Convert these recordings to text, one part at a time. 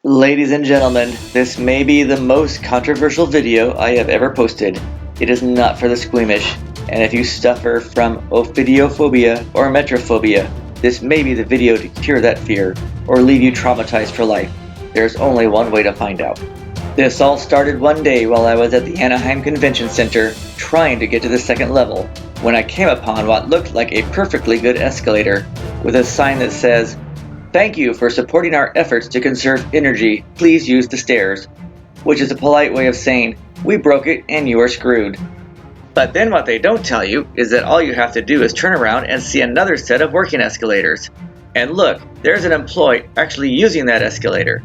Ladies and gentlemen, this may be the most controversial video I have ever posted. It is not for the squeamish, and if you suffer from ophidiophobia or metrophobia, this may be the video to cure that fear, or leave you traumatized for life. There's only one way to find out. This all started one day while I was at the Anaheim Convention Center trying to get to the second level, when I came upon what looked like a perfectly good escalator, with a sign that says, "Thank you for supporting our efforts to conserve energy. Please use the stairs," which is a polite way of saying, we broke it and you are screwed. But then what they don't tell you is that all you have to do is turn around and see another set of working escalators. And look, there's an employee actually using that escalator.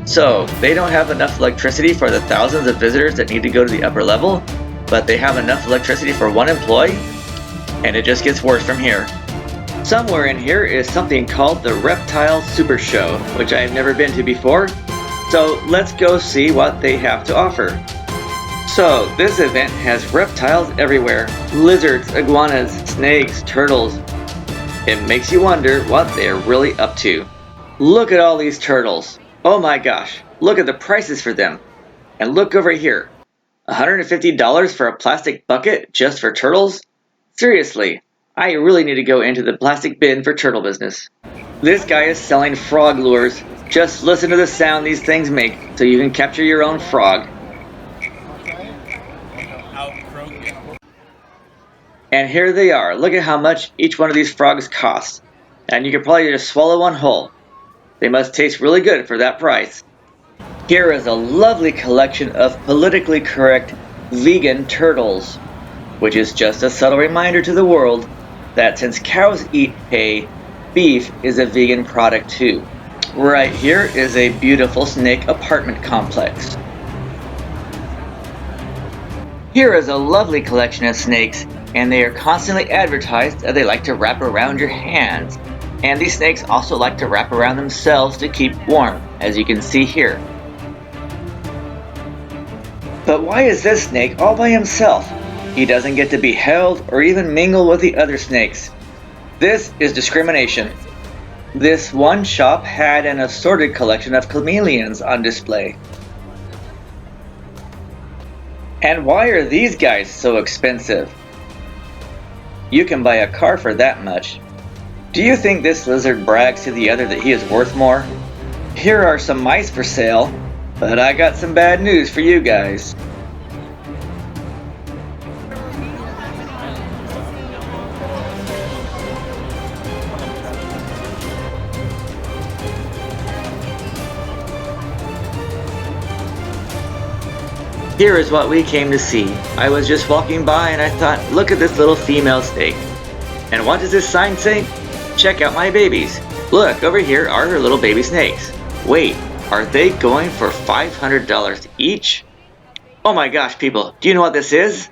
So, they don't have enough electricity for the thousands of visitors that need to go to the upper level, but they have enough electricity for one employee? And it just gets worse from here. Somewhere in here is something called the Reptile Super Show, which I have never been to before, so let's go see what they have to offer. So, this event has reptiles everywhere: lizards, iguanas, snakes, turtles. It makes you wonder what they're really up to. Look at all these turtles. Oh my gosh, look at the prices for them. And look over here. $150 for a plastic bucket just for turtles? Seriously. I really need to go into the plastic bin for turtle business. This guy is selling frog lures. Just listen to the sound these things make so you can capture your own frog. And here they are. Look at how much each one of these frogs costs. And you could probably just swallow one whole. They must taste really good for that price. Here is a lovely collection of politically correct vegan turtles, which is just a subtle reminder to the world that since cows eat hay, beef is a vegan product too. Right here is a beautiful snake apartment complex. Here is a lovely collection of snakes, and they are constantly advertised that they like to wrap around your hands. And these snakes also like to wrap around themselves to keep warm, as you can see here. But why is this snake all by himself? He doesn't get to be held or even mingle with the other snakes. This is discrimination. This one shop had an assorted collection of chameleons on display. And why are these guys so expensive? You can buy a car for that much. Do you think this lizard brags to the other that he is worth more? Here are some mice for sale, but I got some bad news for you guys. Here is what we came to see. I was just walking by and I thought, look at this little female snake. And what does this sign say? Check out my babies. Look, over here are her little baby snakes. Wait, are they going for $500 each? Oh my gosh, people, do you know what this is?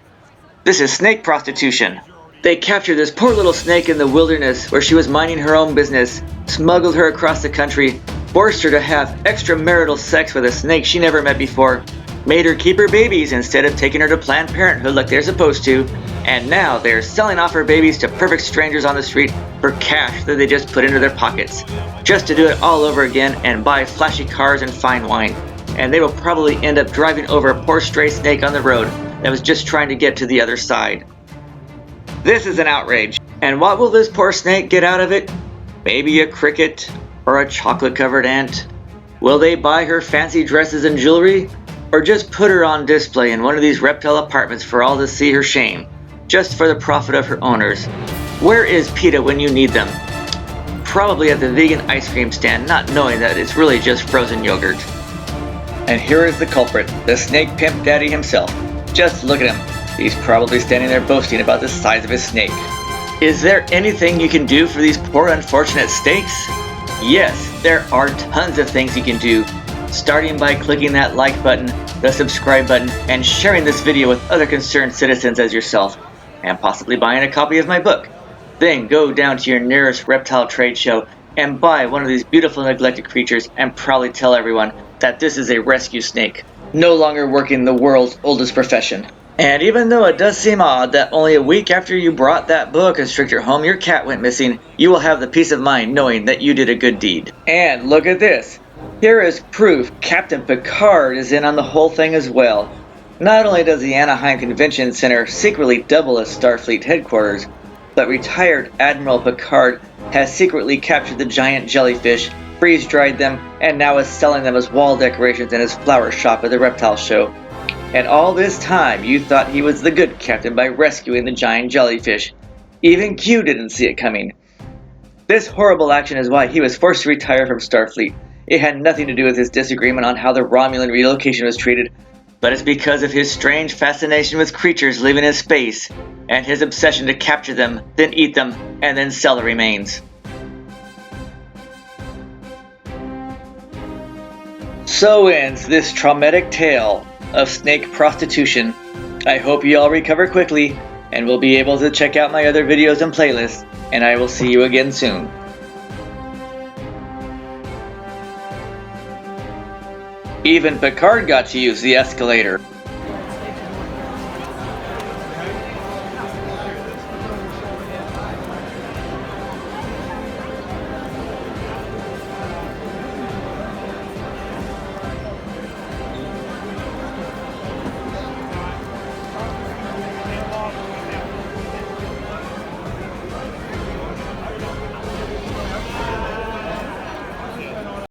This is snake prostitution. They captured this poor little snake in the wilderness where she was minding her own business, smuggled her across the country, forced her to have extramarital sex with a snake she never met before, made her keep her babies instead of taking her to Planned Parenthood like they're supposed to, and now they're selling off her babies to perfect strangers on the street for cash that they just put into their pockets, just to do it all over again and buy flashy cars and fine wine. And they will probably end up driving over a poor stray snake on the road that was just trying to get to the other side. This is an outrage. And what will this poor snake get out of it? Maybe a cricket or a chocolate-covered ant? Will they buy her fancy dresses and jewelry? Or just put her on display in one of these reptile apartments for all to see her shame, just for the profit of her owners? Where is PETA when you need them? Probably at the vegan ice cream stand, not knowing that it's really just frozen yogurt. And here is the culprit, the snake pimp daddy himself. Just look at him. He's probably standing there boasting about the size of his snake. Is there anything you can do for these poor unfortunate snakes? Yes, there are tons of things you can do, starting by clicking that like button, the subscribe button, and sharing this video with other concerned citizens as yourself, and possibly buying a copy of my book. Then go down to your nearest reptile trade show and buy one of these beautiful neglected creatures and proudly tell everyone that this is a rescue snake, no longer working the world's oldest profession. And even though it does seem odd that only a week after you brought that boa constrictor home your cat went missing, you will have the peace of mind knowing that you did a good deed. And look at this. Here is proof Captain Picard is in on the whole thing as well. Not only does the Anaheim Convention Center secretly double as Starfleet headquarters, but retired Admiral Picard has secretly captured the giant jellyfish, freeze-dried them, and now is selling them as wall decorations in his flower shop at the reptile show. And all this time you thought he was the good captain by rescuing the giant jellyfish. Even Q didn't see it coming. This horrible action is why he was forced to retire from Starfleet. It had nothing to do with his disagreement on how the Romulan relocation was treated, but it's because of his strange fascination with creatures living in space, and his obsession to capture them, then eat them, and then sell the remains. So ends this traumatic tale of snake prostitution. I hope you all recover quickly, and will be able to check out my other videos and playlists, and I will see you again soon. Even Picard got to use the escalator.